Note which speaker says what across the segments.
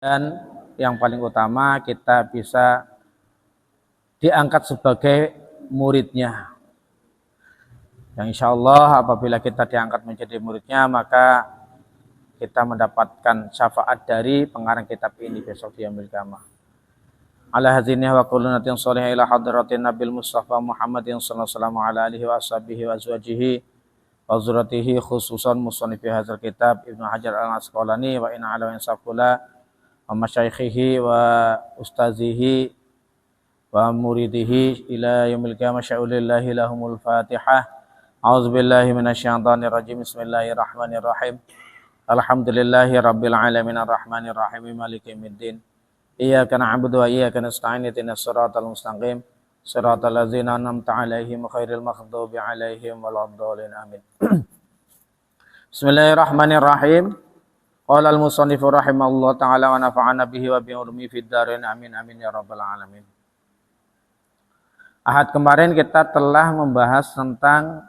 Speaker 1: Dan yang paling utama kita bisa diangkat sebagai muridnya. Yang insya Allah apabila kita diangkat menjadi muridnya, maka kita mendapatkan syafaat dari pengarang kitab ini besok di yaumil qiyamah. Ala hadzinah wa qulunatin sholihah ila hadratin Nabil Mustafa Muhammadin sallallahu ala alihi wa ashabihi wa azwajihi wa zurratihi khususan musannif hadzal kitab Ibnu Hajar Al-Asqalani wa inna ala insafula wa masyaikhihi wa ustazihi wa muridihi ila yaumil qiyamah sya'ulillahi lahumul fatihah. A'udzubillahi minasyaitonir rajim. Bismillahirrahmanirrahim. Alhamdulillahi rabbil alamin arrahmanir rahim maliki yaumiddin. Iyyaka na'budu wa iyyaka nasta'in ihdinas siratal mustaqim siratal ladzina an'amta 'alaihim ghairil maghdubi 'alaihim waladdallin amin. Bismillahirrahmanirrahim. Qala al-musannifu rahimahullah ta'ala wa nafa'ana bihi wa bi ulumi fid dharain amin amin ya rabbal alamin. Ahad kemarin kita telah membahas tentang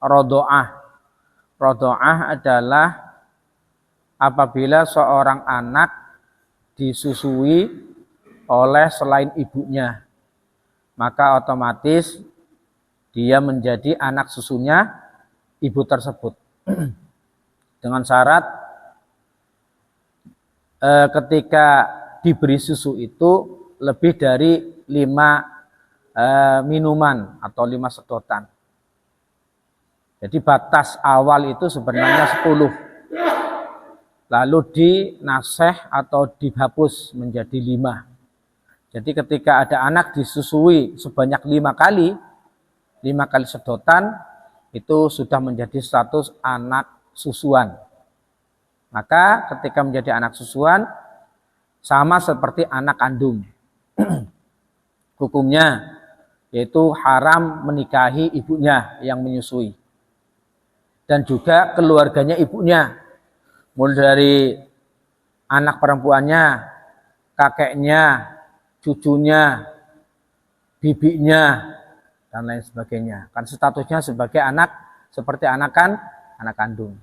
Speaker 1: rodo'ah. Rodo'ah adalah apabila seorang anak disusui oleh selain ibunya, maka otomatis dia menjadi anak susunya ibu tersebut. Dengan syarat ketika diberi susu itu lebih dari 5 minuman atau 5 sedotan. Jadi batas awal itu sebenarnya 10. Lalu dinaseh atau dihapus menjadi 5. Jadi ketika ada anak disusui sebanyak 5 kali sedotan, itu sudah menjadi status anak susuan. Maka ketika menjadi anak susuan, sama seperti anak kandung. Hukumnya yaitu haram menikahi ibunya yang menyusui. Dan juga keluarganya ibunya. Mulai dari anak perempuannya, kakeknya, cucunya, bibinya, dan lain sebagainya. Kan statusnya sebagai anak, seperti anak kandung.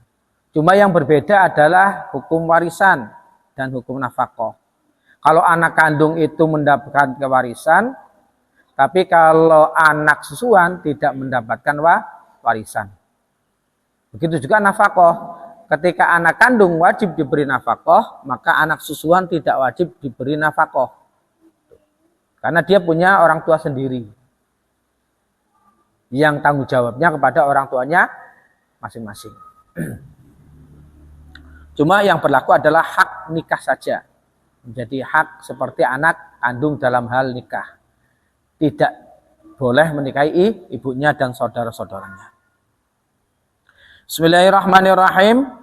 Speaker 1: Cuma yang berbeda adalah hukum warisan dan hukum nafkah. Kalau anak kandung itu mendapatkan kewarisan, tapi kalau anak susuan tidak mendapatkan warisan. Begitu juga nafkah. Ketika anak kandung wajib diberi nafkah, maka anak susuan tidak wajib diberi nafkah. Karena dia punya orang tua sendiri. Yang tanggung jawabnya kepada orang tuanya masing-masing. Cuma yang berlaku adalah hak nikah saja. Menjadi hak seperti anak kandung dalam hal nikah. Tidak boleh menikahi ibunya dan saudara-saudaranya. Bismillahirrahmanirrahim.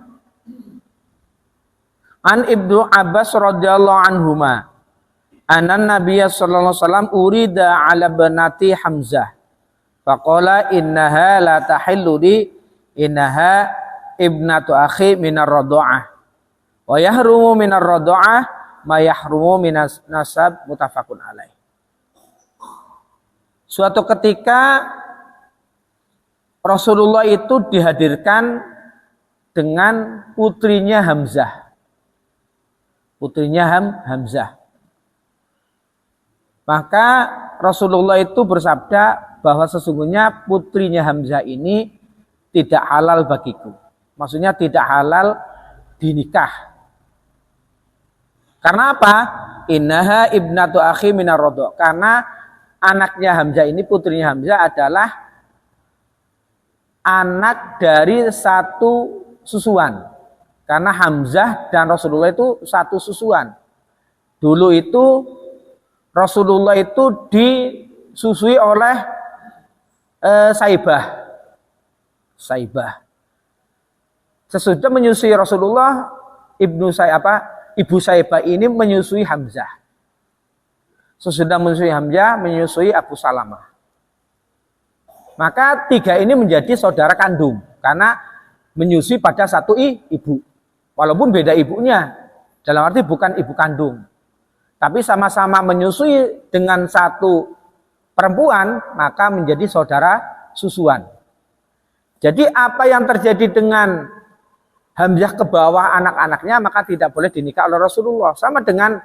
Speaker 1: An Ibnu Abbas radhiyallahu anhuma anna Nabiyya sallallahu alaihi wasallam urida ala banati Hamzah faqala innaha la tahillu li innaha ibnatu akhi minar radha'ah wa yahrumu minar radha'ah ma yahrumu minas nasab muttafaqun alaih. Suatu ketika Rasulullah itu dihadirkan dengan putrinya Hamzah. Putrinya Hamzah. Maka Rasulullah itu bersabda bahwa sesungguhnya putrinya Hamzah ini tidak halal bagiku. Maksudnya tidak halal dinikah. Karena apa? Innaha ibnatu akhi minar radha'. Karena anaknya Hamzah ini, putrinya Hamzah adalah anak dari satu susuan. Karena Hamzah dan Rasulullah itu satu susuan. Dulu itu Rasulullah itu disusui oleh Saibah. Sesudah menyusui Rasulullah, Ibu Saibah ini menyusui Hamzah. Sesudah menyusui Hamzah, menyusui Abu Salamah. Maka 3 ini menjadi saudara kandung karena menyusui pada satu ibu. Walaupun beda ibunya, dalam arti bukan ibu kandung. Tapi sama-sama menyusui dengan satu perempuan, maka menjadi saudara susuan. Jadi apa yang terjadi dengan Hamzah ke bawah anak-anaknya maka tidak boleh dinikah oleh Rasulullah. Sama dengan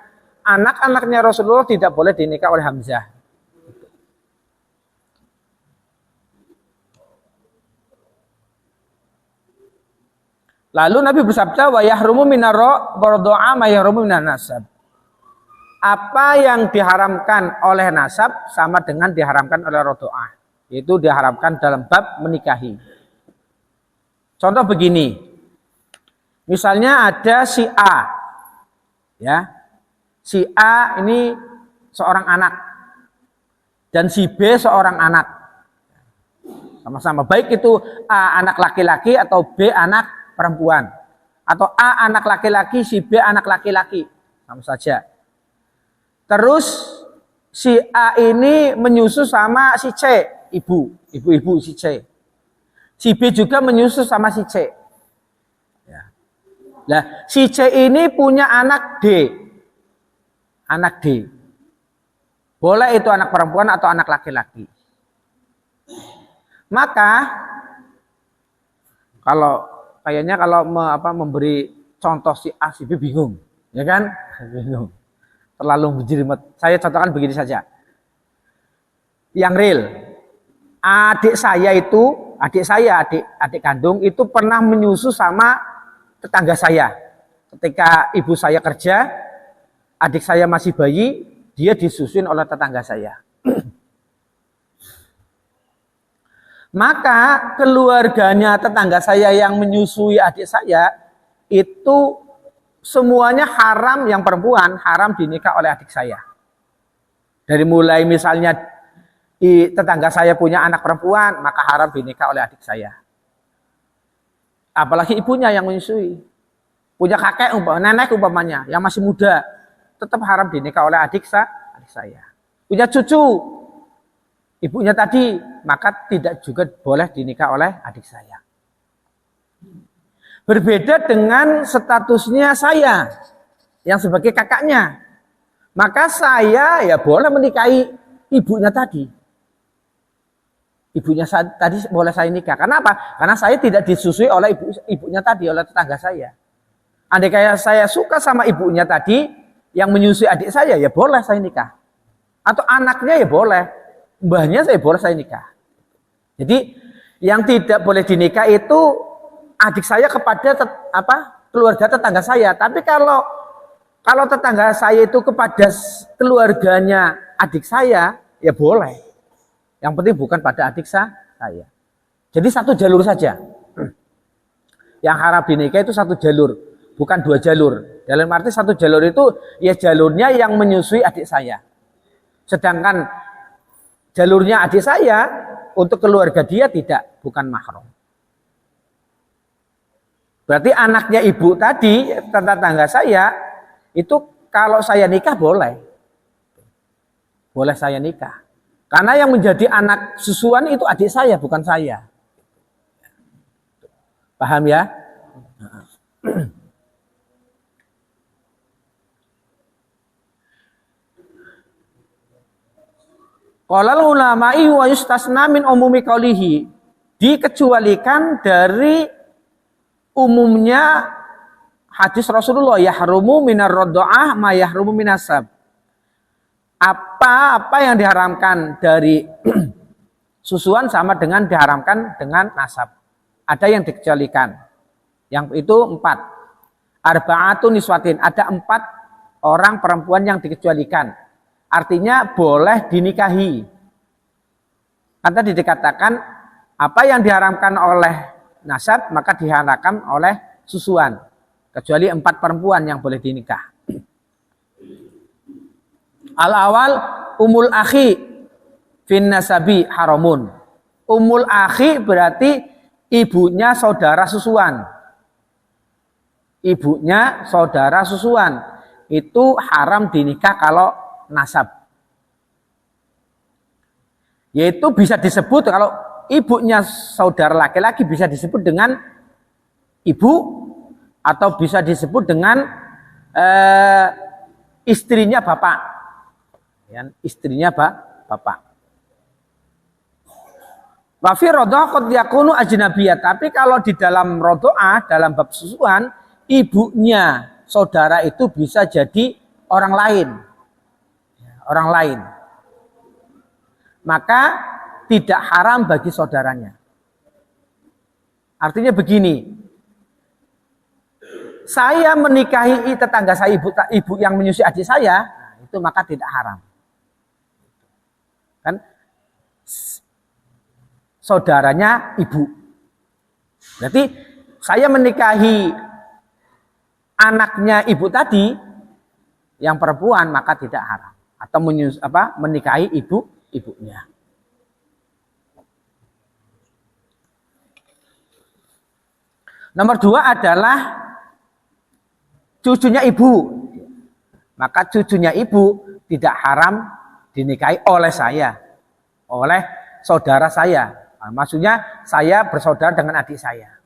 Speaker 1: anak-anaknya Rasulullah tidak boleh dinikah oleh Hamzah. Lalu Nabi bersabda, wa yahrumu minar radha'a ma yahrumu minan nasab. Apa yang diharamkan oleh nasab sama dengan diharamkan oleh radha'ah. Itu diharamkan dalam bab menikahi. Contoh begini. Misalnya ada si A. Ya. Si A ini seorang anak dan si B seorang anak. Sama-sama baik itu A anak laki-laki atau B anak perempuan, atau A anak laki-laki, si B anak laki-laki, sama saja. Terus si A ini menyusu sama si C, ibu si C. Si B juga menyusu sama si C. Ya. Nah, si C ini punya anak D. Anak D. Boleh itu anak perempuan atau anak laki-laki. Maka kayaknya kalau memberi contoh si A, si B bingung, ya kan? Bingung. Terlalu menjelimet. Saya contohkan begini saja. Yang real, adik kandung itu pernah menyusu sama tetangga saya. Ketika ibu saya kerja, adik saya masih bayi, dia disusuin oleh tetangga saya. Maka keluarganya tetangga saya yang menyusui adik saya itu semuanya haram, yang perempuan haram dinikah oleh adik saya. Dari mulai misalnya tetangga saya punya anak perempuan, maka haram dinikah oleh adik saya. Apalagi ibunya yang menyusui. Punya kakek, nenek umpamanya yang masih muda, tetap haram dinikah oleh adik saya. Punya cucu, ibunya tadi, maka tidak juga boleh dinikah oleh adik saya. Berbeda dengan statusnya saya yang sebagai kakaknya. Maka saya ya boleh menikahi ibunya tadi. Ibunya tadi boleh saya nikah. Karena apa? Karena saya tidak disusui oleh ibunya tadi, oleh tetangga saya. Andai kaya saya suka sama ibunya tadi yang menyusui adik saya, ya boleh saya nikah. Atau anaknya ya boleh. Mbahnya saya boleh saya nikah. Jadi yang tidak boleh dinikah itu adik saya kepada keluarga tetangga saya. Tapi kalau tetangga saya itu kepada keluarganya adik saya, ya boleh. Yang penting bukan pada adik saya. Jadi satu jalur saja. Yang haram dinikah itu satu jalur, bukan dua jalur. Dalam arti satu jalur itu ya jalurnya yang menyusui adik saya. Sedangkan jalurnya adik saya untuk keluarga dia tidak, bukan mahram. Berarti anaknya ibu tadi, tetangga saya, itu kalau saya nikah boleh. Boleh saya nikah. Karena yang menjadi anak susuan itu adik saya, bukan saya. Paham ya? Qalal ulama'i wa yustasna min umumi qaulihi, dikecualikan dari umumnya hadis Rasulullah, yahrumu minar radha'ah ma yahrumu minasab. Apa yang diharamkan dari susuan sama dengan diharamkan dengan nasab. Ada yang dikecualikan. Yang itu 4. Arba'atun niswatin, ada 4 orang perempuan yang dikecualikan. Artinya boleh dinikahi. Kan tadi dikatakan apa yang diharamkan oleh nasab maka diharamkan oleh susuan. Kecuali 4 perempuan yang boleh dinikah. Al-awal umul akhi fin nasabi haramun. Umul akhi berarti ibunya saudara susuan. Ibunya saudara susuan. Itu haram dinikah kalau nasab. Yaitu bisa disebut kalau ibunya saudara laki-laki bisa disebut dengan ibu atau bisa disebut dengan istrinya bapak. Ya, istrinya bapak. Wa fi radha'ah qad yakunu ajnabiyah. Tapi kalau di dalam radha'ah, dalam bab susuan, ibunya saudara itu bisa jadi orang lain. Orang lain. Maka tidak haram bagi saudaranya. Artinya begini, saya menikahi tetangga saya, ibu yang menyusui adik saya, itu maka tidak haram. Kan saudaranya ibu. Berarti saya menikahi anaknya ibu tadi yang perempuan maka tidak haram, atau menikahi ibunya. Nomor 2 adalah cucunya ibu. Maka cucunya ibu tidak haram dinikahi oleh saya, oleh saudara saya. Nah, maksudnya saya bersaudara dengan adik saya.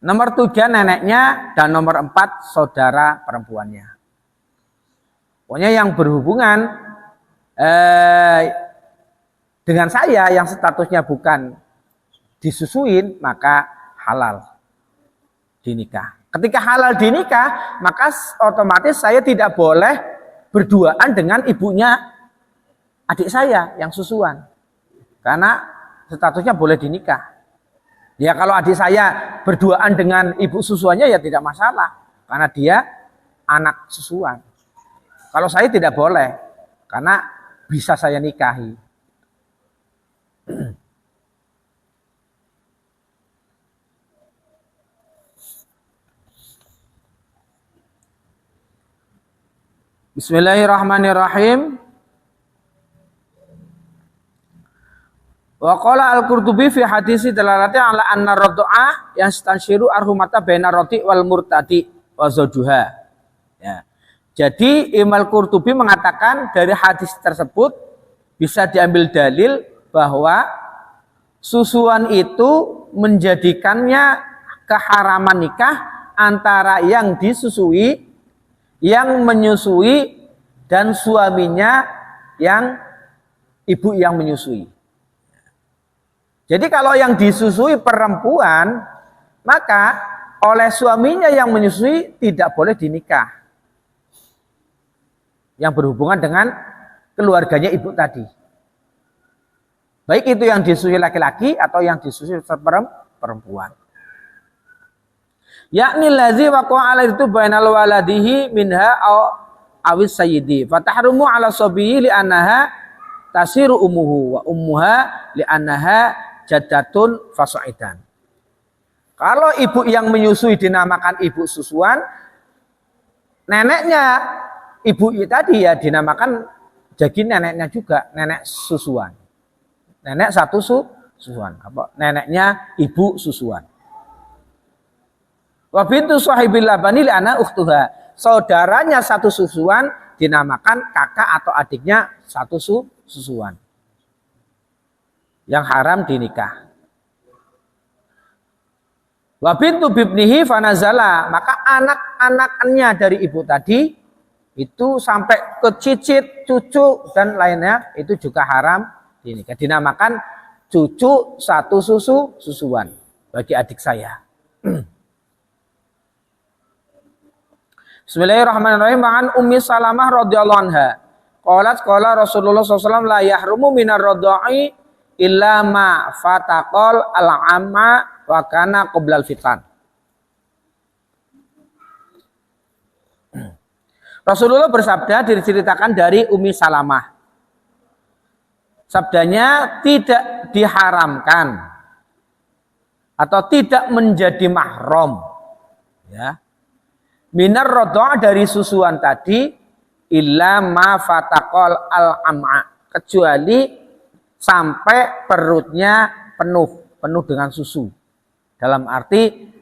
Speaker 1: Nomor 3 neneknya, dan nomor 4 saudara perempuannya. Pokoknya yang berhubungan dengan saya yang statusnya bukan disusuin, maka halal dinikah. Ketika halal dinikah, maka otomatis saya tidak boleh berduaan dengan ibunya adik saya yang susuan. Karena statusnya boleh dinikah. Ya kalau adik saya berduaan dengan ibu susuannya ya tidak masalah. Karena dia anak susuan. Kalau saya tidak boleh. Karena bisa saya nikahi. Bismillahirrahmanirrahim. Wa qala al-Qurtubi fi hadisi dalalati ala anna radha'ah yastanshiru arhumata baina rati wal murtadi wa zawjuha. Ya. Jadi Imam Qurtubi mengatakan dari hadis tersebut bisa diambil dalil bahwa susuan itu menjadikannya keharaman nikah antara yang disusui, yang menyusui, dan suaminya yang ibu yang menyusui. Jadi kalau yang disusui perempuan, maka oleh suaminya yang menyusui tidak boleh dinikah. Yang berhubungan dengan keluarganya ibu tadi. Baik itu yang disusui laki-laki atau yang disusui perempuan. Yakni lazi waqa'a ala itu bainal waladihi minha awis sayyidi fatahrumu ala sabiyyi li annaha tasiru ummuhu wa ummuha li annaha jaddatun fasaidan. Kalau ibu yang menyusui dinamakan ibu susuan, neneknya ibu tadi ya dinamakan jadi neneknya juga nenek susuan. Nenek satu susuan, apa? Neneknya ibu susuan. Wa bintu sahibil labani li ana ukhtuha. Saudaranya satu susuan dinamakan kakak atau adiknya satu susuan. Yang haram dinikah. Wa bintu bibnihi fanazala. Maka anak-anaknya dari ibu tadi itu sampai ke cicit, cucu dan lainnya itu juga haram dinikah. Dinamakan cucu satu susuan bagi adik saya. Bismillahirrahmanirrahim. An Ummi Salamah radhiyallahu anha. Qala Rasulullah SAW la yahrumu minar radha'i illa ma fataqal al-amma wa kana qoblal fitan. Rasulullah bersabda, diceritakan dari Ummi Salamah. Sabdanya tidak diharamkan atau tidak menjadi mahram, ya. Minar radha' dari susuan tadi illa ma fataqal al-am'a, kecuali sampai perutnya penuh dengan susu. Dalam arti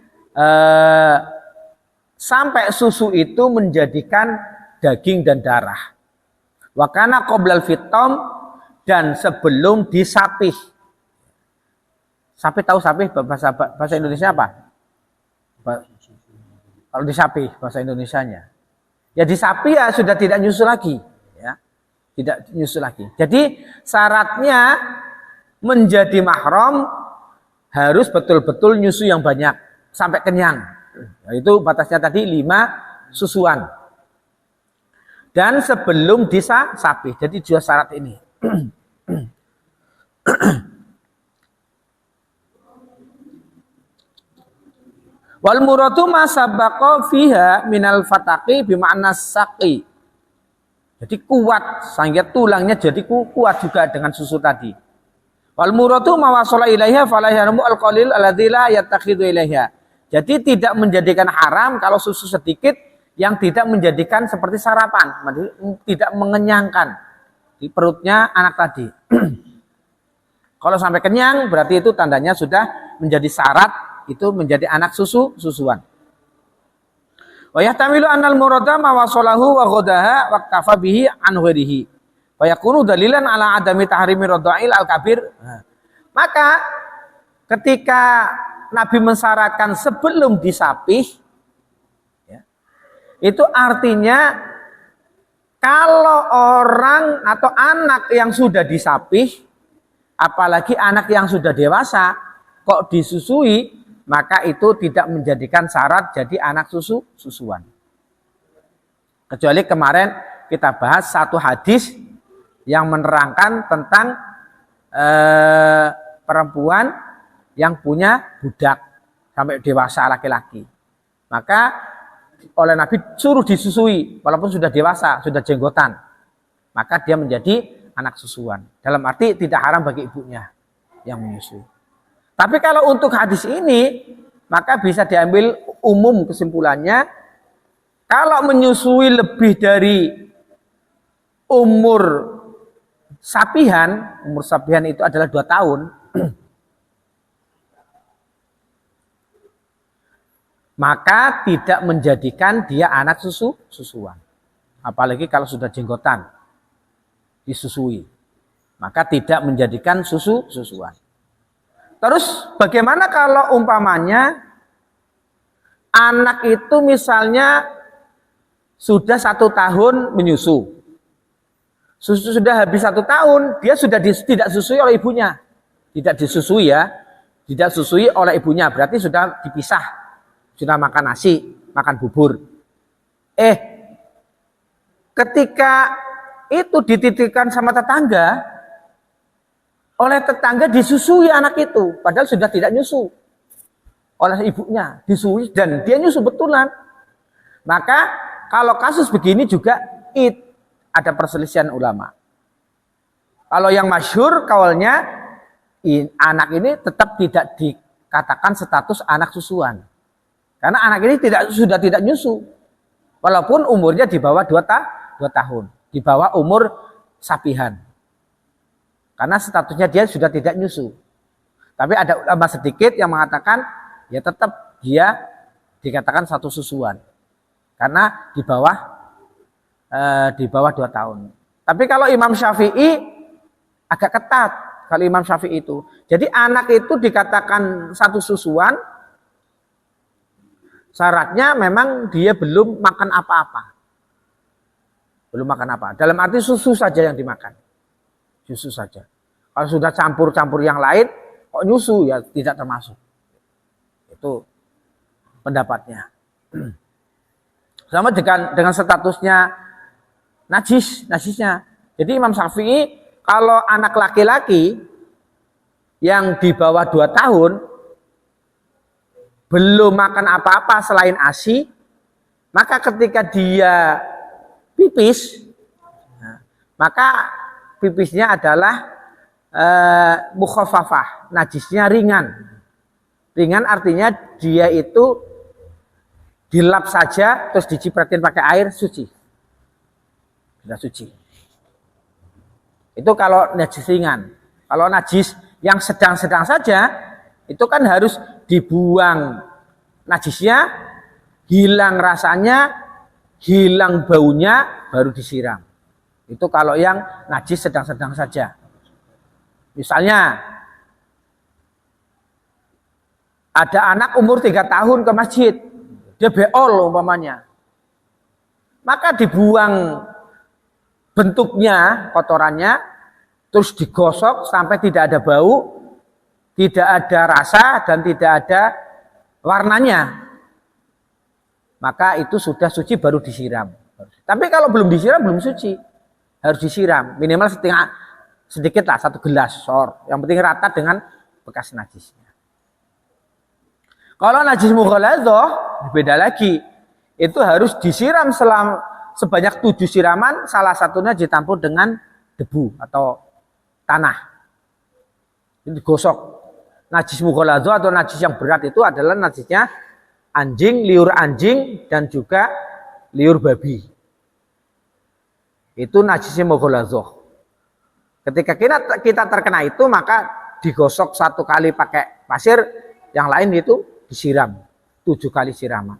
Speaker 1: sampai susu itu menjadikan daging dan darah. Wa kana qoblal fitam, dan sebelum disapih. Sapih, tahu sapih bahasa Indonesia apa? Kalau disapih bahasa Indonesianya. Ya disapih ya sudah tidak nyusu lagi, ya. tidak nyusu lagi. Jadi syaratnya menjadi mahram harus betul-betul nyusu yang banyak sampai kenyang. Nah, itu batasnya tadi 5 susuan. Dan sebelum disapi. Jadi 2 syarat ini. Wal muradu ma sabaqa fiha minal fataqi bima'na saqi. Jadi kuat, sehingga tulangnya jadi kuat juga dengan susu tadi. Wal muradu ma wasala ilaiha fala yahrumu al-qalil alladzi la yattakhidhu ilaiha. Jadi tidak menjadikan haram kalau susu sedikit yang tidak menjadikan seperti sarapan, tidak mengenyangkan di perutnya anak tadi. Kalau sampai kenyang berarti itu tandanya sudah menjadi syarat, itu menjadi anak susuan. Wa yahtamilu annal murada ma wasalahu wa ghadaha wa kafa bihi an ghairihi. Wa yakunu dalilan ala adami tahrimi radha'il al-kabir. Maka ketika Nabi mensyaratkan sebelum disapih, ya, itu artinya kalau orang atau anak yang sudah disapih, apalagi anak yang sudah dewasa, kok disusui, maka itu tidak menjadikan syarat jadi anak susuan. Kecuali kemarin kita bahas satu hadis yang menerangkan tentang perempuan yang punya budak sampai dewasa laki-laki. Maka oleh Nabi suruh disusui walaupun sudah dewasa, sudah jenggotan. Maka dia menjadi anak susuan. Dalam arti tidak haram bagi ibunya yang menyusui. Tapi kalau untuk hadis ini, maka bisa diambil umum kesimpulannya, kalau menyusui lebih dari umur sapihan itu adalah 2 tahun, maka tidak menjadikan dia anak susuan. Apalagi kalau sudah jenggotan disusui, maka tidak menjadikan susuan. Terus bagaimana kalau umpamanya anak itu misalnya sudah 1 tahun menyusu, sudah habis 1 tahun dia sudah tidak disusui oleh ibunya, tidak disusui ya, tidak disusui oleh ibunya, berarti sudah dipisah. Sudah makan nasi, makan bubur. Ketika itu dititipkan sama tetangga, oleh tetangga disusui anak itu, padahal sudah tidak nyusu. Oleh ibunya disusui dan dia nyusu betulan. Maka kalau kasus begini juga ada perselisihan ulama. Kalau yang masyhur kaulnya anak ini tetap tidak dikatakan status anak susuan. Karena anak ini sudah tidak nyusu. Walaupun umurnya di bawah 2 tahun. Di bawah umur sapihan. Karena statusnya dia sudah tidak nyusu. Tapi ada ulama sedikit yang mengatakan, ya tetap dia dikatakan satu susuan. Karena di bawah 2 tahun. Tapi kalau Imam Syafi'i agak ketat. Kalau Imam Syafi'i itu. Jadi anak itu dikatakan satu susuan, syaratnya memang dia belum makan apa-apa. Belum makan apa. Dalam arti susu saja yang dimakan. Susu saja. Kalau sudah campur-campur yang lain, kok nyusu ya tidak termasuk. Itu pendapatnya. Sama dengan statusnya najisnya. Jadi Imam Syafi'i kalau anak laki-laki yang di bawah 2 tahun belum makan apa-apa selain ASI, maka ketika dia pipis, maka pipisnya adalah mukhaffafah, najisnya ringan. Ringan artinya dia itu dilap saja, terus dicipratin pakai air, suci. Sudah suci. Itu kalau najis ringan. Kalau najis yang sedang-sedang saja, itu kan harus dibuang najisnya, hilang rasanya, hilang baunya, baru disiram. Itu kalau yang najis sedang-sedang saja. Misalnya, ada anak umur 3 tahun ke masjid, dia beol umpamanya. Maka dibuang bentuknya, kotorannya, terus digosok sampai tidak ada bau, tidak ada rasa, dan tidak ada warnanya, maka itu sudah suci baru disiram. Tapi kalau belum disiram belum suci, harus disiram minimal sedikit lah, 1 gelas sor, yang penting rata dengan bekas najisnya. Kalau najis mughaladzah beda lagi, itu harus disiram sebanyak 7 siraman, salah satunya ditampur dengan debu atau tanah, itu digosok. Najis mughaladzah atau najis yang berat itu adalah najisnya anjing, liur anjing, dan juga liur babi. Itu najisnya mughaladzah. Ketika kita terkena itu, maka digosok 1 kali pakai pasir, yang lain itu disiram 7 kali siraman.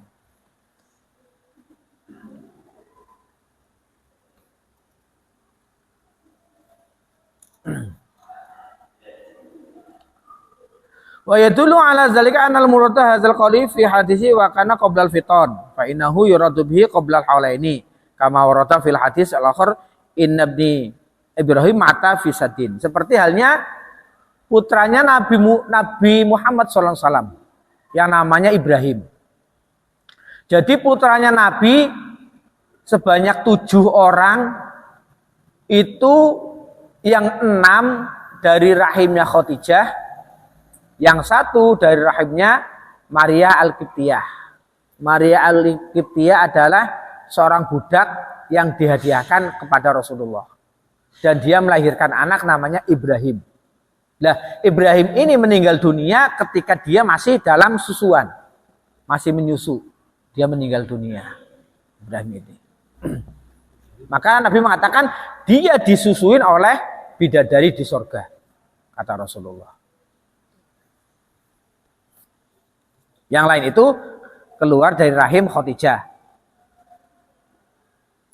Speaker 1: Wa yadullu ala zalika anal murada hadzal qawli fi hadisi wa kana qabla al-fitan fa innahu yuradu bihi qabla al-hawlaini kama warada fil hadis al-akhar inna ibni Ibrahim mata fi sadin. Seperti halnya putranya Nabi Muhammad SAW yang namanya Ibrahim. Jadi putranya Nabi sebanyak 7 orang, itu yang 6 dari rahimnya Khadijah, yang 1 dari rahimnya Maria Al-Qibtiyah. Maria Al-Qibtiyah adalah seorang budak yang dihadiahkan kepada Rasulullah. Dan dia melahirkan anak namanya Ibrahim. Nah, Ibrahim ini meninggal dunia ketika dia masih dalam susuan. Masih menyusu. Dia meninggal dunia. Ibrahim ini. Maka Nabi mengatakan dia disusuin oleh bidadari di surga. Kata Rasulullah. Yang lain itu keluar dari rahim Khadijah,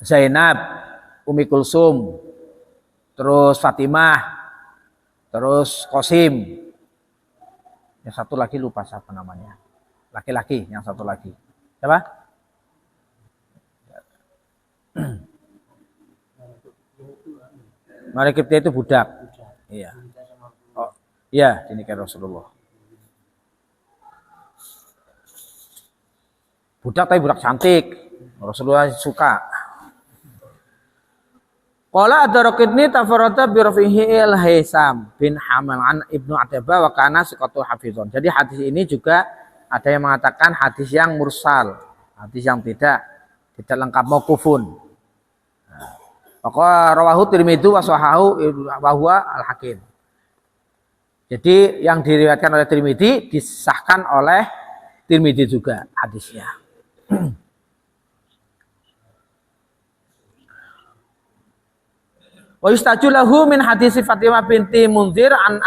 Speaker 1: Zainab, Umi Kulsum, terus Fatimah, terus Qasim. Yang satu lagi lupa siapa namanya. Laki-laki yang satu lagi. Siapa? Maria Qibtiyah itu budak. Iya. Oh, iya, dinikahi Rasulullah. Budak tapi budak cantik. Rasulullah suka. Qala ad-Daraqutni tafarrada bi rafihi al-Haisam bin Hamal an Ibnu Ataba wa kana siqatu hafizun. Jadi hadis ini juga ada yang mengatakan hadis yang mursal, hadis yang tidak lengkap mauqufun. Maka rawahu Tirmidzi wa sahahu wa huwa al-Hakim. Jadi yang diriwayatkan oleh Tirmidzi disahkan oleh Tirmidzi juga hadisnya. Wa yustajulahu min hadis Fatimah binti Munzir an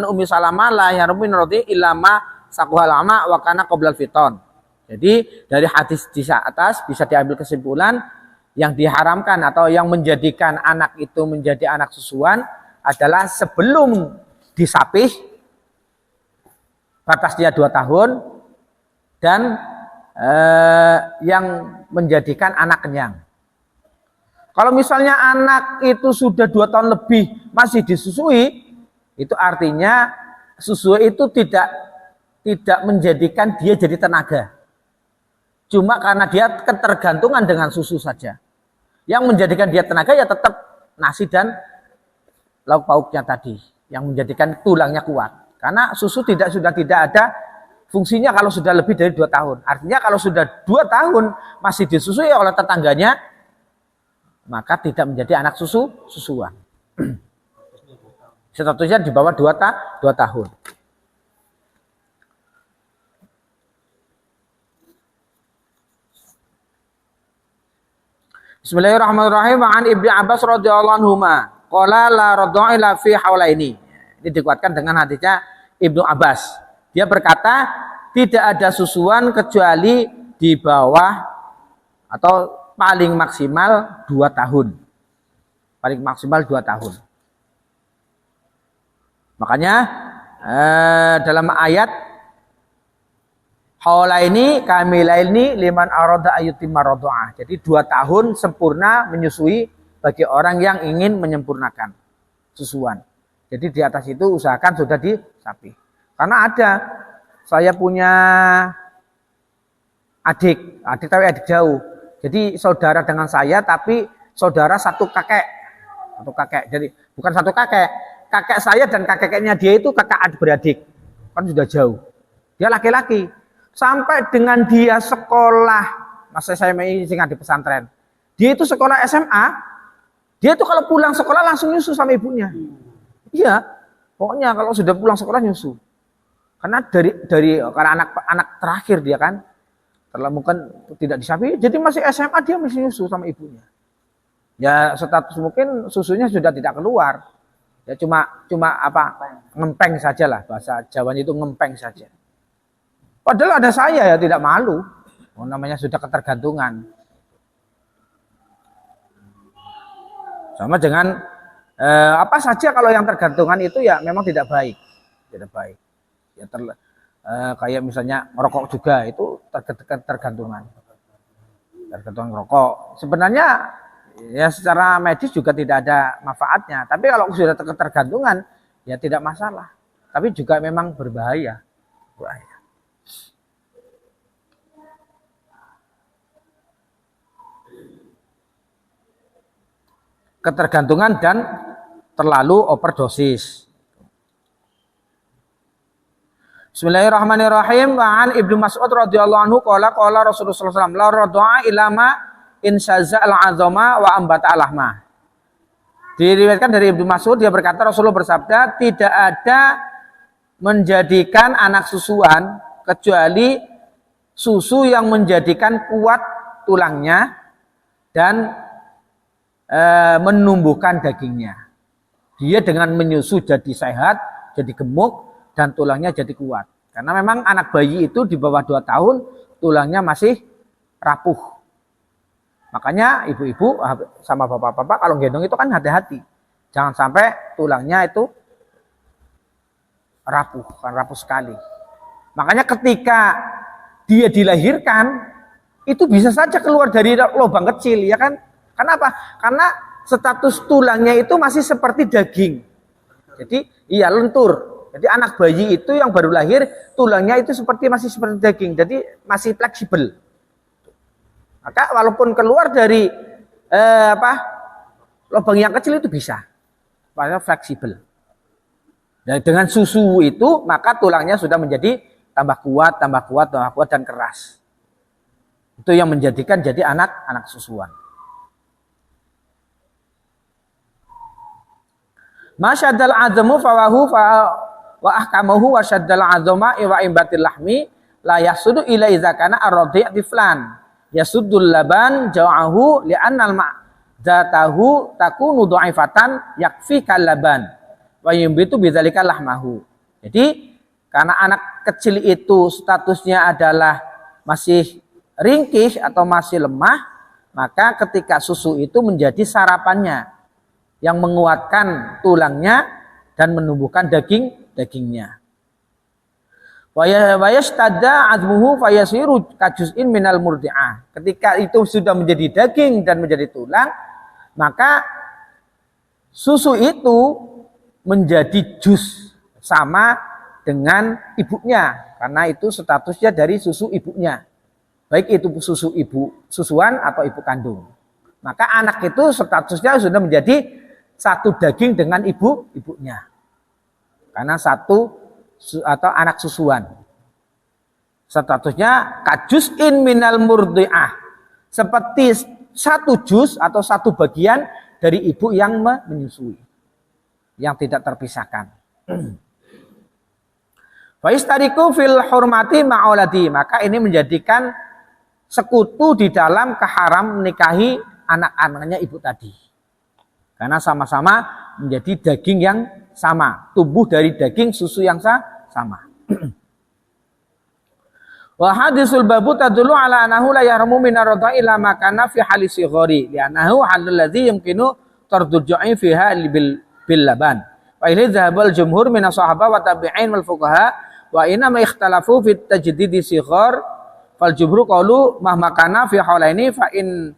Speaker 1: Ummi Salamah la yarmin radhi illa ma saquhal ama wa kana qabla al-fitan. Jadi dari hadis di atas bisa diambil kesimpulan yang diharamkan atau yang menjadikan anak itu menjadi anak susuan adalah sebelum disapih, batasnya 2 tahun, dan yang menjadikan anak kenyang. Kalau misalnya anak itu sudah 2 tahun lebih masih disusui, itu artinya susu itu tidak menjadikan dia jadi tenaga. Cuma karena dia ketergantungan dengan susu saja. Yang menjadikan dia tenaga ya tetap nasi dan lauk pauknya tadi, yang menjadikan tulangnya kuat. Karena susu sudah tidak ada fungsinya kalau sudah lebih dari 2 tahun. Artinya kalau sudah 2 tahun masih disusui oleh tetangganya, maka tidak menjadi anak susuan. Statusnya di bawah 2 tahun. Bismillahirrahmanirrahim. An Ibnu Abbas radhiyallahu anhuma qala la radha'a illa fi haulaini. Ini dikuatkan dengan hadisnya Ibnu Abbas. Dia berkata, tidak ada susuan kecuali di bawah atau paling maksimal 2 tahun. Paling maksimal 2 tahun. Makanya dalam ayat haulaini kamilaini liman arada ayyutimma radha'ah. Jadi 2 tahun sempurna menyusui bagi orang yang ingin menyempurnakan susuan. Jadi di atas itu usahakan sudah disapi. Karena ada, saya punya adik tapi adik jauh. Jadi saudara dengan saya tapi saudara satu kakek. Jadi bukan satu kakek. Kakek saya dan kakeknya dia itu kakak adik beradik. Kan sudah jauh. Dia laki-laki. Sampai dengan dia sekolah, masa saya ingat di pesantren. Dia itu sekolah SMA, dia itu kalau pulang sekolah langsung nyusu sama ibunya. Iya, pokoknya kalau sudah pulang sekolah nyusu. Karena karena anak terakhir dia kan, mungkin tidak disapi, jadi masih SMA dia masih nyusu sama ibunya. Ya status mungkin susunya sudah tidak keluar. Ya cuma ngempeng saja lah, bahasa Jawanya itu ngempeng saja. Padahal ada saya ya tidak malu. Namanya sudah ketergantungan. Sama dengan apa saja kalau yang tergantungan itu ya memang tidak baik. Tidak baik. Ya kayak misalnya merokok juga itu tergantungan. Tergantungan rokok. Sebenarnya ya secara medis juga tidak ada manfaatnya. Tapi kalau sudah ketergantungan ya tidak masalah. Tapi juga memang berbahaya. Ketergantungan dan terlalu overdosis. Bismillahirrahmanirrahim. Wa an Ibnu Mas'ud radhiyallahu anhu qala Rasulullah sallallahu alaihi wasallam la radha'a ilama in syazza al-'azama wa ambata al-lahma. Diriwayatkan dari Ibnu Mas'ud, dia berkata Rasulullah bersabda, tidak ada menjadikan anak susuan kecuali susu yang menjadikan kuat tulangnya dan menumbuhkan dagingnya. Dia dengan menyusu jadi sehat, jadi gemuk, dan tulangnya jadi kuat. Karena memang anak bayi itu di bawah 2 tahun, tulangnya masih rapuh. Makanya ibu-ibu sama bapak-bapak kalau gendong itu kan hati-hati. Jangan sampai tulangnya itu rapuh, kan rapuh sekali. Makanya ketika dia dilahirkan, itu bisa saja keluar dari lubang kecil, ya kan? Kenapa? Karena status tulangnya itu masih seperti daging. Jadi iya lentur. Jadi anak bayi itu yang baru lahir tulangnya itu masih seperti daging. Jadi masih fleksibel. Maka walaupun keluar dari lubang yang kecil itu bisa. Karena fleksibel. Dan dengan susu itu maka tulangnya sudah menjadi tambah kuat dan keras. Itu yang menjadikan jadi anak susuan. Masyaddal azamu fawahu wa ahkamahu wa syaddal azama wa imbatil lahmi la yasudu ila idza kana ar-radhi' tiflan yasuddul laban ja'ahu li'annal ma'datahu takunu dha'ifatan yakfi kal laban wa yumbitu bidzalika lahmahu. Jadi karena anak kecil itu statusnya adalah masih ringkih atau masih lemah, maka ketika susu itu menjadi sarapannya yang menguatkan tulangnya dan menumbuhkan dagingnya. Wa yastada azmuhu fayasiru kajuz'in minal murdi'ah. Ketika itu sudah menjadi daging dan menjadi tulang, maka susu itu menjadi jus sama dengan ibunya karena itu statusnya dari susu ibunya. Baik itu susu susuan atau ibu kandung. Maka anak itu statusnya sudah menjadi satu daging dengan ibunya. Karena satu atau anak susuan. Statusnya kajuz'in minal murdi'ah. Seperti satu jus atau satu bagian dari ibu yang menyusui. Yang tidak terpisahkan. Faistariku fil hurmati ma'auladi. Maka ini menjadikan sekutu di dalam keharam menikahi anak-anaknya ibu tadi. Karena sama-sama menjadi daging yang sama. Tumbuh dari daging susu yang sama. Wa hadisul babu tadullu ala anahu la yahramu min ar-radha'i illa ma kana fi hali sighari. Li'annahu halul ladzi yumkinu tardujui fiha bil laban. Wa ilaihi dhahabal jumhur min as-sahabah wa tabi'in wal fuqaha wa inna ma ikhtalafu fi tajdidi sighar fal jumhur qalu mahma kana fi halaini fa in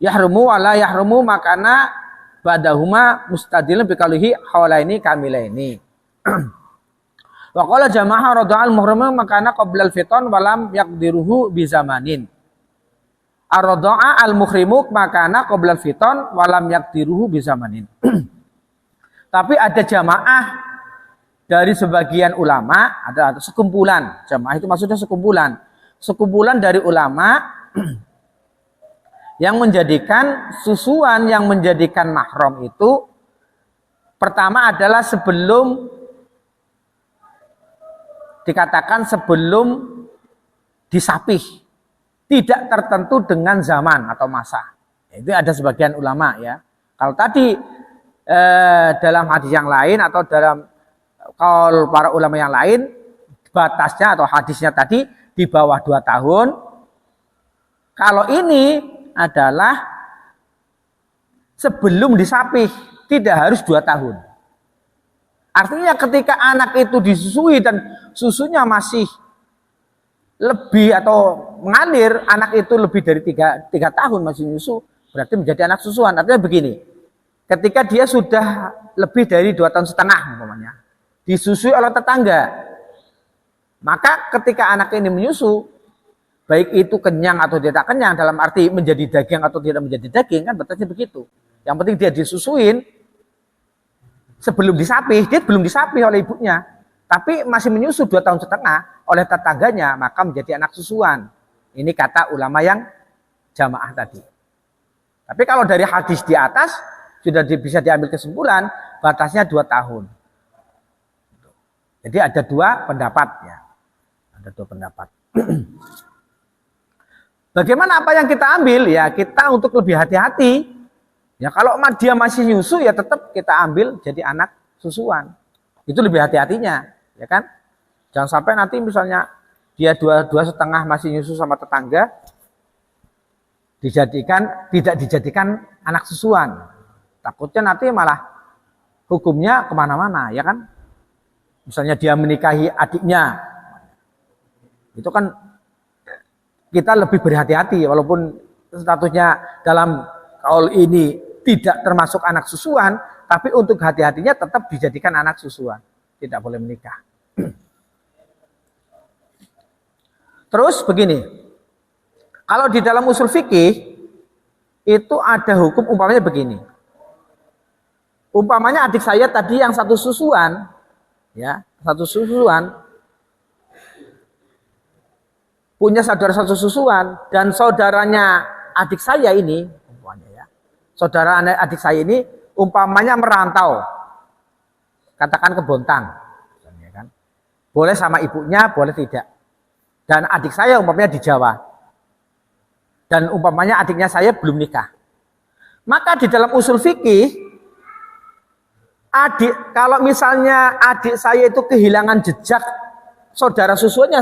Speaker 1: Yahrumu wala yahrumu makana badahuma mustadilun biqaulihi haulaini kamilaini. Wa qala jama'a radha'al muhrimu makana qabla al-fitan walam yaqdiruhu bi zamanin. Ar-radha'a al-muhrimu makana qabla al-fitan walam yaqdiruhu bi zamanin. Tapi ada jamaah dari sebagian ulama, ada sekumpulan. Jamaah itu maksudnya sekumpulan. Sekumpulan dari ulama yang menjadikan susuan yang menjadikan mahram itu pertama adalah sebelum dikatakan sebelum disapih, tidak tertentu dengan zaman atau masa. Itu ada sebagian ulama ya. Kalau tadi dalam hadis yang lain atau dalam kaul para ulama yang lain batasnya atau hadisnya tadi di bawah 2 tahun. Kalau ini adalah sebelum disapih, tidak harus 2 tahun. Artinya ketika anak itu disusui dan susunya masih lebih atau mengalir, anak itu lebih dari 3 tahun masih nyusu, berarti menjadi anak susuan. Artinya begini, ketika dia sudah lebih dari 2,5 tahun umpamanya, disusui oleh tetangga, maka ketika anak ini menyusu, baik itu kenyang atau tidak kenyang, dalam arti menjadi daging atau tidak menjadi daging, kan batasnya begitu. Yang penting dia disusuin sebelum disapih, dia belum disapih oleh ibunya, tapi masih menyusu 2,5 tahun oleh tetangganya, maka menjadi anak susuan. Ini kata ulama yang jamaah tadi. Tapi kalau dari hadis di atas sudah bisa diambil kesimpulan batasnya 2 tahun. Jadi ada 2 pendapat ya. Ada 2 pendapat. Bagaimana apa yang kita ambil? Ya kita untuk lebih hati-hati. Ya kalau dia masih nyusu ya tetap kita ambil jadi anak susuan. Itu lebih hati-hatinya, ya kan? Jangan sampai nanti misalnya dia 2,5 masih nyusu sama tetangga, tidak dijadikan anak susuan. Takutnya nanti malah hukumnya kemana-mana, ya kan? Misalnya dia menikahi adiknya, itu kan kita lebih berhati-hati, walaupun statusnya dalam kaul ini tidak termasuk anak susuan, tapi untuk hati-hatinya tetap dijadikan anak susuan, tidak boleh menikah. Terus begini, kalau di dalam usul fikih itu ada hukum umpamanya begini. Umpamanya adik saya tadi yang satu susuan, ya, satu susuan, punya saudara satu susuan, dan saudaranya adik saya ini, umpamanya ya, saudara adik saya ini umpamanya merantau, katakan ke Bontang, ya kan? Boleh sama ibunya, boleh tidak. Dan adik saya umpamanya di Jawa, dan umpamanya adiknya saya belum nikah. Maka di dalam usul fikih, kalau misalnya adik saya itu kehilangan jejak saudara susunya,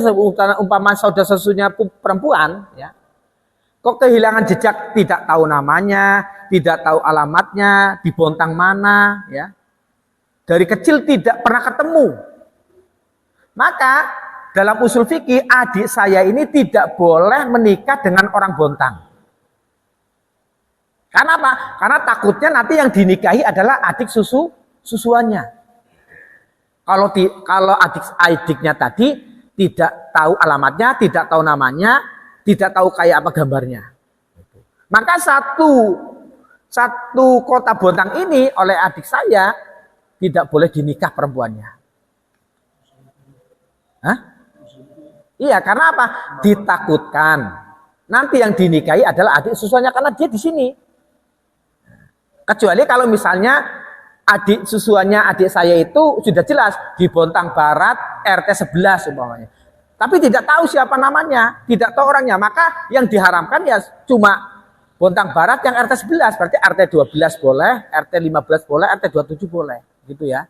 Speaker 1: umpama saudara susunya perempuan, ya, kok kehilangan jejak, tidak tahu namanya, tidak tahu alamatnya, di Bontang mana, ya, dari kecil tidak pernah ketemu, maka dalam usul fikih adik saya ini tidak boleh menikah dengan orang Bontang. Karena apa? Karena takutnya nanti yang dinikahi adalah adik susuannya. Kalau adiknya tadi tidak tahu alamatnya, tidak tahu namanya, tidak tahu kayak apa gambarnya, maka satu kota Bontang ini oleh adik saya tidak boleh dinikah perempuannya. Hah? Iya, karena apa? Ditakutkan nanti yang dinikahi adalah adik susuannya karena dia di sini. Kecuali kalau misalnya adik susuannya adik saya itu sudah jelas di Bontang Barat RT 11 umpamanya. Tapi tidak tahu siapa namanya, tidak tahu orangnya, maka yang diharamkan ya cuma Bontang Barat yang RT 11, berarti RT 12 boleh, RT 15 boleh, RT 27 boleh, gitu ya.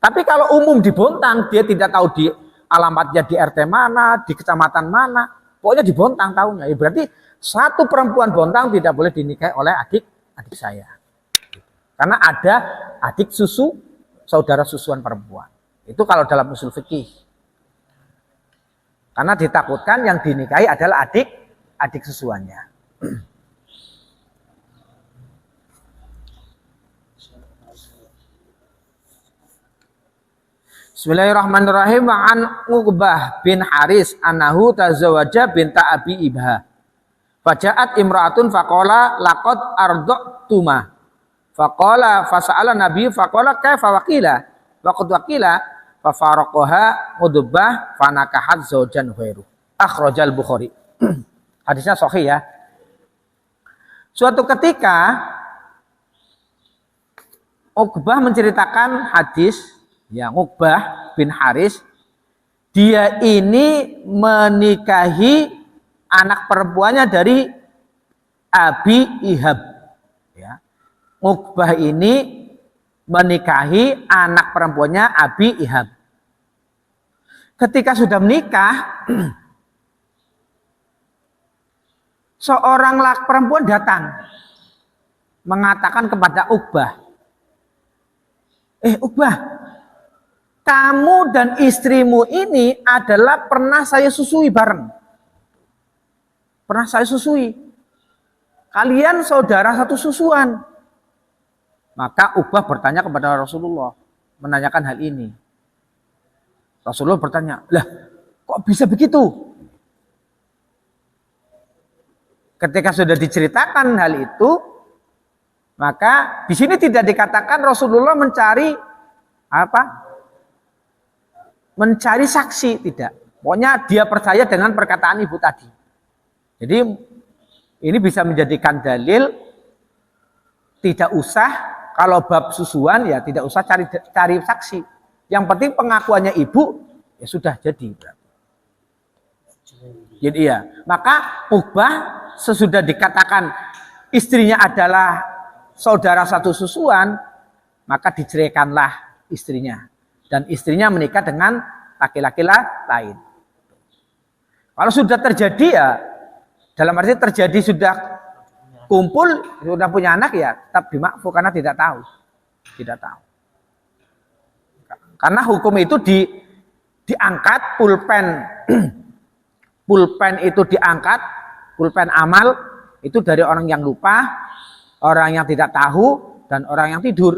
Speaker 1: Tapi kalau umum di Bontang dia tidak tahu di alamatnya di RT mana, di kecamatan mana, pokoknya di Bontang tahunya. Ya berarti satu perempuan Bontang tidak boleh dinikahi oleh adik saya. Karena ada adik susu, saudara susuan perempuan. Itu kalau dalam usul fikih. Karena ditakutkan yang dinikahi adalah adik susuannya. Bismillahirrahmanirrahim. An Uqbah bin Haris anahu tazawaja binta Abi Ibha. Faja'at imra'atun faqala laqad arda'tuma. Faqala fasa'ala Nabi faqala kaifa waqila? Waqad waqila fa faraqaha Uqbah fanakahat zaujan ghairu. Akhrajal Bukhari. Hadisnya sahih ya. Suatu ketika Uqbah menceritakan hadis yang Uqbah bin Haris, dia ini menikahi anak perempuannya dari Abi Ihab. Ya. Uqbah ini menikahi anak perempuannya Abi Ihab. Ketika sudah menikah, seorang perempuan datang mengatakan kepada Uqbah, Uqbah, kamu dan istrimu ini adalah pernah saya susui bareng. Pernah saya susui. Kalian saudara satu susuan. Maka Uqbah bertanya kepada Rasulullah, menanyakan hal ini. Rasulullah bertanya, lah kok bisa begitu? Ketika sudah diceritakan hal itu, maka di sini tidak dikatakan Rasulullah mencari apa? Mencari saksi, tidak. Pokoknya dia percaya dengan perkataan ibu tadi. Jadi ini bisa menjadikan dalil tidak usah kalau bab susuan ya tidak usah cari saksi. Yang penting pengakuannya ibu ya sudah jadi. Jadi ya, maka Uqbah sesudah dikatakan istrinya adalah saudara satu susuan, maka diceraikanlah istrinya. Dan istrinya menikah dengan laki-laki lain. Kalau sudah terjadi ya, dalam arti terjadi sudah kumpul, sudah punya anak ya, tetap dimakfu karena tidak tahu. Tidak tahu. Karena hukum itu diangkat, pulpen pulpen itu diangkat, pulpen amal itu dari orang yang lupa, orang yang tidak tahu, dan orang yang tidur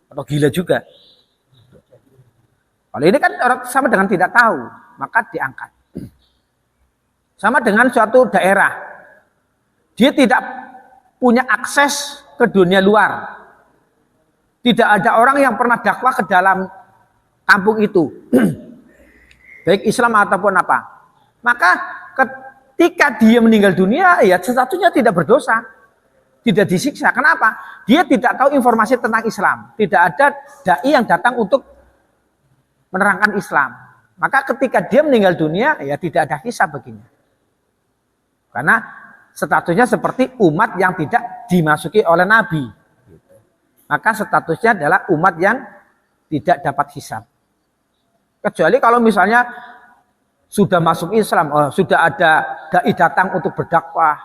Speaker 1: atau gila juga. Kalau ini kan orang sama dengan tidak tahu, maka diangkat. Sama dengan suatu daerah, dia tidak punya akses ke dunia luar. Tidak ada orang yang pernah dakwah ke dalam kampung itu, baik Islam ataupun apa. Maka ketika dia meninggal dunia, ya statusnya tidak berdosa. Tidak disiksa. Kenapa? Dia tidak tahu informasi tentang Islam. Tidak ada dai yang datang untuk menerangkan Islam. Maka ketika dia meninggal dunia, ya tidak ada hisab baginya. Karena statusnya seperti umat yang tidak dimasuki oleh Nabi. Maka statusnya adalah umat yang tidak dapat hisab. Kecuali kalau misalnya sudah masuk Islam, sudah ada dai datang untuk berdakwah,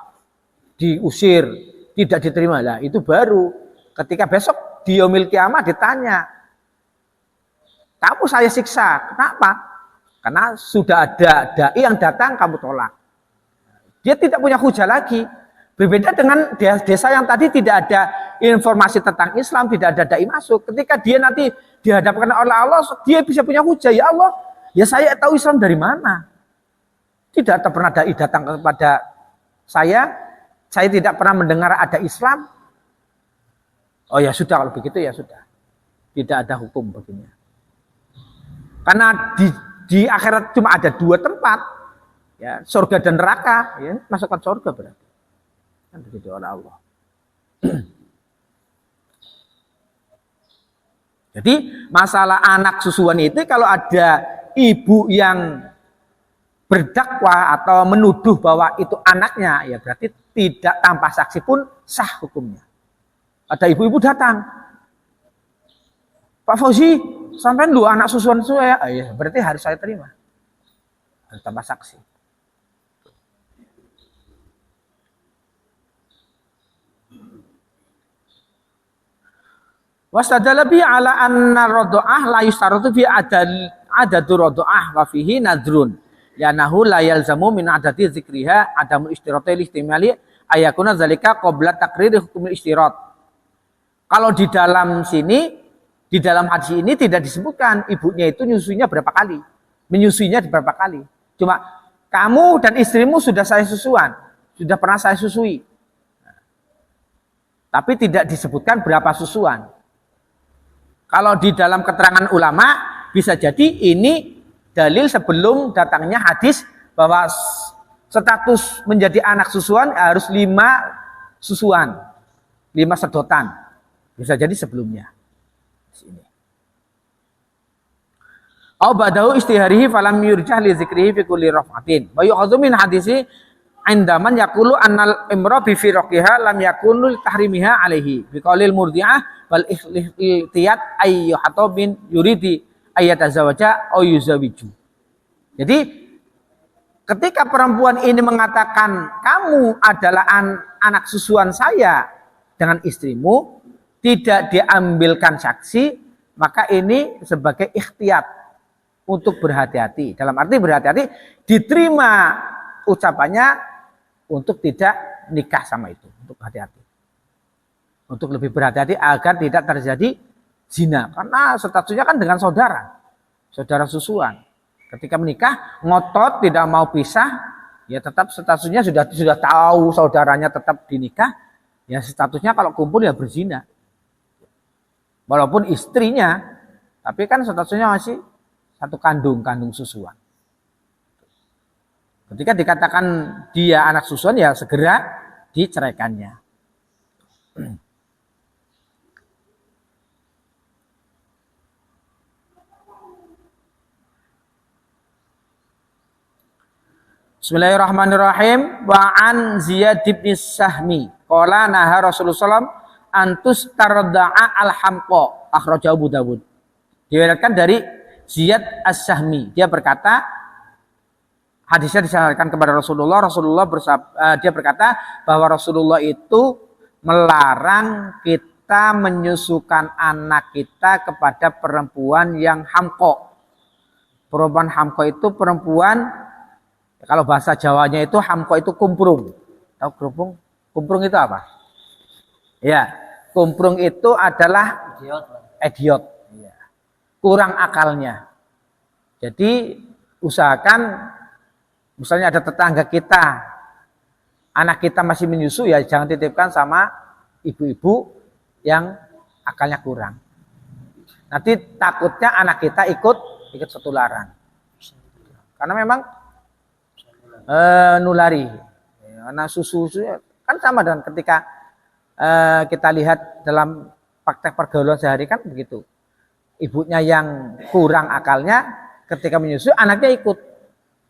Speaker 1: diusir, tidak diterima lah, itu baru ketika besok di yaumil kiamah ditanya, kamu saya siksa, kenapa? Karena sudah ada dai yang datang kamu tolak. Dia tidak punya hujah lagi. Berbeda dengan desa yang tadi tidak ada informasi tentang Islam, tidak ada dai masuk. Ketika dia nanti dihadapkan oleh Allah, dia bisa punya hujah, ya Allah, ya saya tahu Islam dari mana? Tidak pernah dai datang kepada saya tidak pernah mendengar ada Islam. Oh ya sudah, kalau begitu ya sudah. Tidak ada hukum baginya. Karena di akhirat cuma ada dua tempat, ya, surga dan neraka, ya, masukkan surga berarti. Kan begitu oleh Allah. Jadi masalah anak susuan itu kalau ada ibu yang berdakwah atau menuduh bahwa itu anaknya, ya berarti tidak tanpa saksi pun sah hukumnya. Ada ibu-ibu datang, Pak Fauzi, sampai lu anak susuan saya, ya berarti harus saya terima, harus tanpa saksi. Wastadalla bi ala anna radha'ah la yustaratu fi adadu radha'ah wa fihi nadrun. Yanahu la yalzamu min adati zikriha adamul istirati ihtimali ayakuna zalika qabla taqrir hukumul istirat. Kalau di dalam sini Di dalam hadis ini tidak disebutkan ibunya itu menyusuinya berapa kali. Cuma kamu dan istrimu sudah saya susuan, sudah pernah saya susui. Tapi tidak disebutkan berapa susuan. Kalau di dalam keterangan ulama, bisa jadi ini dalil sebelum datangnya hadis bahwa status menjadi anak susuan harus 5 susuan, 5 sedotan. Bisa jadi sebelumnya. Sini. Au badahu istiharihi falam yurjah li dzikrihi fi kulli raf'atin. Wa yu'khadhu min hadisi indaman yaqulu annal imra bi firaqiha lam yakunu tahrimiha alaihi biqaulil murdi'ah wal ihtiyat ayyuhatu bin yuridi ayyatazawaja au yuzawiju. Jadi ketika perempuan ini mengatakan kamu adalah anak susuan saya dengan istrimu, tidak diambilkan saksi, maka ini sebagai ikhtiyat untuk berhati-hati. Dalam arti berhati-hati, diterima ucapannya untuk tidak nikah sama itu, untuk hati-hati. Untuk lebih berhati-hati agar tidak terjadi zina. Karena statusnya kan dengan saudara susuan. Ketika menikah, ngotot tidak mau pisah, ya tetap statusnya sudah tahu saudaranya tetap dinikah, ya statusnya kalau kumpul ya berzina. Walaupun istrinya, tapi kan statusnya masih satu kandung susuan. Ketika dikatakan dia anak susuan, ya segera diceraikannya. Bismillahirrahmanirrahim. Wa an Ziyad bin Sahmi qala naha Rasulullah sallallahu antus tarda'a al-hamqa, akhrajahu Abu Dawud. Diriwayatkan dari Ziyad As-Sahmi, dia berkata, hadisnya disampaikan kepada Rasulullah dia berkata bahwa Rasulullah itu melarang kita menyusukan anak kita kepada perempuan yang hamqa. Perempuan hamqa itu perempuan, kalau bahasa Jawanya itu hamqa itu kumprung. Tahu kumprung? Kumprung itu apa? Ya, kumprung itu adalah idiot. Kurang akalnya. Jadi usahakan misalnya ada tetangga kita, anak kita masih menyusu, ya jangan titipkan sama ibu-ibu yang akalnya kurang. Nanti takutnya anak kita ikut ketularan. Karena memang nulari. Karena susu kan sama dengan ketika kita lihat dalam praktek pergaulan sehari kan begitu. Ibunya yang kurang akalnya ketika menyusui, anaknya ikut.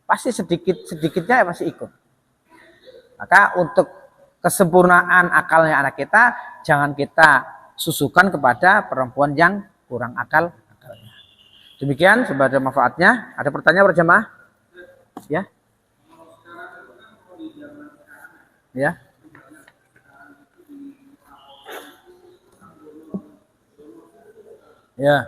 Speaker 1: Pasti sedikitnya masih ikut. Maka untuk kesempurnaan akalnya anak kita, jangan kita susukan kepada perempuan yang kurang akalnya. Demikian sebagai manfaatnya. Ada pertanyaan berjamaah? Ya. Ya. Ya.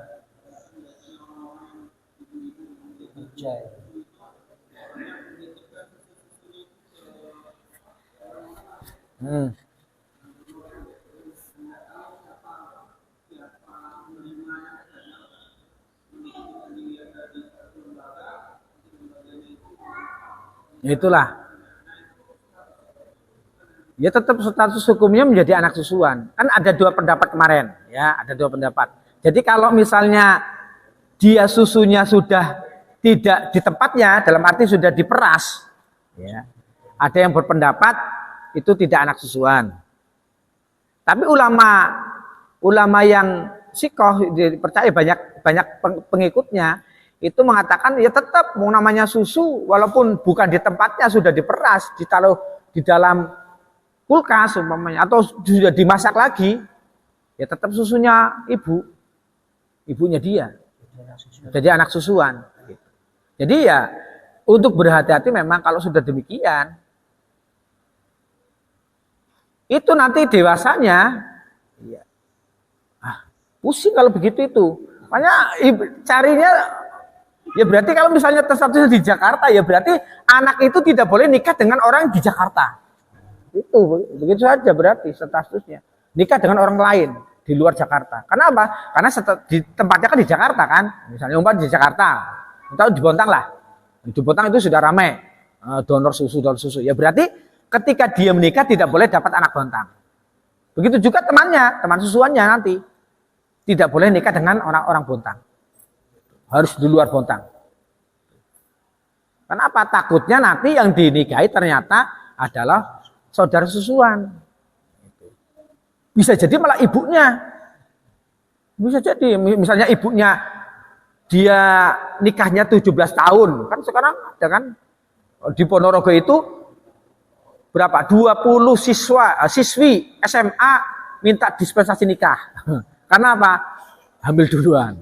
Speaker 1: Itulah. Ya tetap status hukumnya menjadi anak susuan. Kan ada 2 pendapat kemarin, ya, ada 2 pendapat. Jadi kalau misalnya dia susunya sudah tidak di tempatnya, dalam arti sudah diperas, ya, ada yang berpendapat itu tidak anak susuan. Tapi ulama yang sikoh dipercaya banyak pengikutnya itu mengatakan ya tetap mau namanya susu walaupun bukan di tempatnya sudah diperas, ditaruh di dalam kulkas umpamanya atau sudah dimasak lagi, ya tetap susunya ibunya dia. Jadi anak susuan. Jadi ya untuk berhati-hati memang kalau sudah demikian. Itu nanti dewasanya ya, pusing kalau begitu itu. Makanya carinya ya berarti kalau misalnya statusnya di Jakarta ya berarti anak itu tidak boleh nikah dengan orang di Jakarta. Itu begitu saja berarti statusnya. Nikah dengan orang lain di luar Jakarta. Karena apa? Karena di tempatnya kan di Jakarta kan. Misalnya umpamanya di Jakarta, atau di Bontang lah. Di Bontang itu sudah ramai donor susu. Ya berarti ketika dia menikah tidak boleh dapat anak Bontang. Begitu juga temannya, teman susuannya nanti tidak boleh nikah dengan orang-orang Bontang. Harus di luar Bontang. Kenapa? Takutnya nanti yang dinikahi ternyata adalah saudara susuan. Bisa jadi malah ibunya. Bisa jadi misalnya ibunya dia nikahnya 17 tahun. Kan sekarang ada kan di Ponorogo itu berapa? 20 siswi SMA minta dispensasi nikah. Karena apa? Hamil duluan.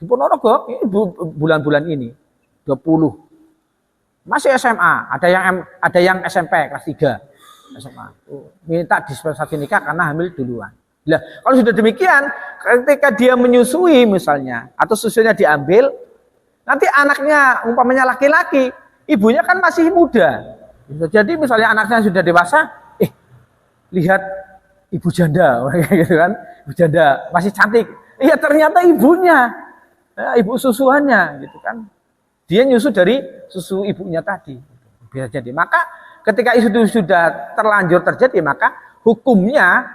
Speaker 1: Di Ponorogo ini bulan-bulan ini 20. Masih SMA, ada yang SMP kelas 3 SMA. Minta dispensasi nikah karena hamil duluan. Nah, kalau sudah demikian, ketika dia menyusui misalnya atau susunya diambil, nanti anaknya umpamanya laki-laki, ibunya kan masih muda. Jadi misalnya anaknya sudah dewasa, lihat ibu janda gitu kan, ibu janda masih cantik. Iya ternyata ibunya, ibu susuannya gitu kan. Dia nyusu dari susu ibunya tadi. Bisa jadi. Maka ketika itu sudah terlanjur terjadi, maka hukumnya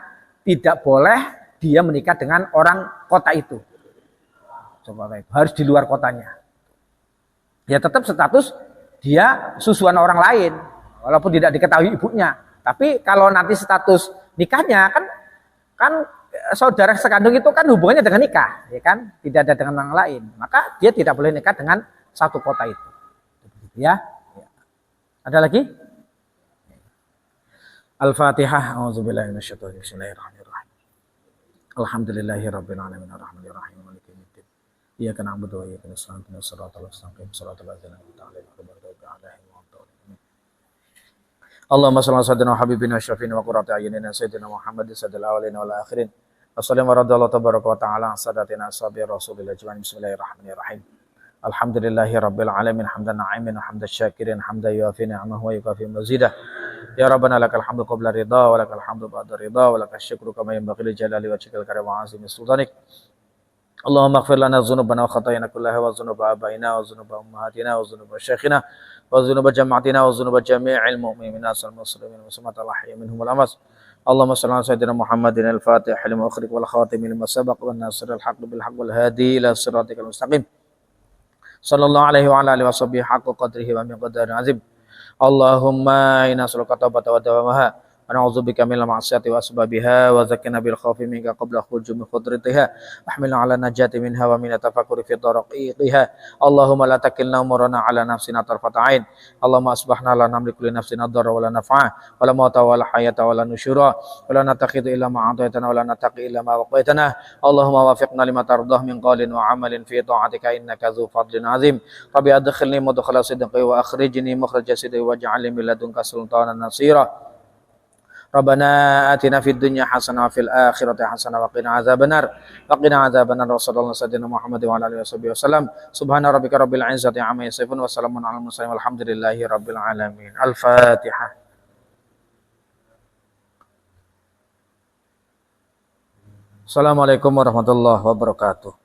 Speaker 1: tidak boleh dia menikah dengan orang kota itu. Harus di luar kotanya. Ya tetap status dia susuan orang lain, walaupun tidak diketahui ibunya. Tapi kalau nanti status nikahnya kan saudara sekandung itu kan hubungannya dengan nikah, ya kan? Tidak ada dengan orang lain. Maka dia tidak boleh nikah dengan satu kota itu. Ya. Ada lagi? Al-Fatihah. A'udzubillahi minasyaitonir rajim. Bismillahirrahmanirrahim. Alhamdulillahirabbil alamin arrahmanir rahim maliki yaumiddin. Iyyaka na'budu wa iyyaka nasta'in ihdinas siratal mustaqim siratal ladzina an'amta 'alaihim ghairil maghdubi 'alaihim waladdallin. Allahumma shalli ala sayyidina habibina wa syafina wa qurrati a'yunina sayyidina Muhammadin sayyidil awwalin wal akhirin. Wassallallahu radhiyallahu tabaraka wa ta'ala sadatina ashabi rasulillah ajmain. Bismillahirrahmanirrahim. Alhamdulillahirabbil alamin hamdan na'imin wa hamdan syakirin hamdan yuafi ni'amahu wa yukafi mazidah. Ya Rabbana lakal hamdu qabla ridha wa lakal hamdu ba'da ridha wa lakal syukru kama yanbaghi li jalali wajhikal karim wa 'azimi sultanik. Allahumma ighfir lana dhunubana wa khatayana kullaha wa dhunuba abaina wa dhunuba ummahatina wa dhunuba syekhina wa dhunuba jama'atina wa dhunuba jami'il mu'minina wal muslimin wa sumatal ahya minhum wal amwat. Allahumma shalli ala sayyidina Muhammadin al-Fatih lima ukhriq wal khatim lima sabaq wan nasiril haqq bil haqq wal hadi ila siratikal mustaqim. Sallallahu alaihi wa ala alihi wa sahbihi haqqa qadrihi wa miqdarin azim. Allahumma inna nas'aluka taubata wa dawamaha wa na'udzubika minal ma'siyati wa asbabiha wa zakkina bil khawfi minka qabla khurujumi khudratiha wa hamilna ala najati minha wa min tafakkuri fi taraqiqiha. Allahumma la takilna umurana ala nafsina tarfata ain. Allahumma asbahna la namliku li nafsina dharra wa la naf'a wa la mauta wa la hayata wa la nusyura wa la natakhidu illa ma 'ataitana wa la nataqi illa ma waqaitana. Allahumma wafiqna lima tardah min qawlin wa 'amalin fi ta'atika innaka dzu fadlin 'azim. Rabbi adkhilni mudkhala sidqi wa akhrijni mukhraja sidqi waj'al li min ladunka sultanan nasira. Rabbana atina fid dunya hasanah wa fil akhirati hasanah wa qina adzabannar wa sallallahu sayyidina Muhammad wa ala alihi wasallam. Subhana rabbika rabbil izzati amma yasifun wa salamun alal mursalin walhamdulillahi rabbil alamin. Al-Fatihah. Assalamualaikum warahmatullahi wabarakatuh.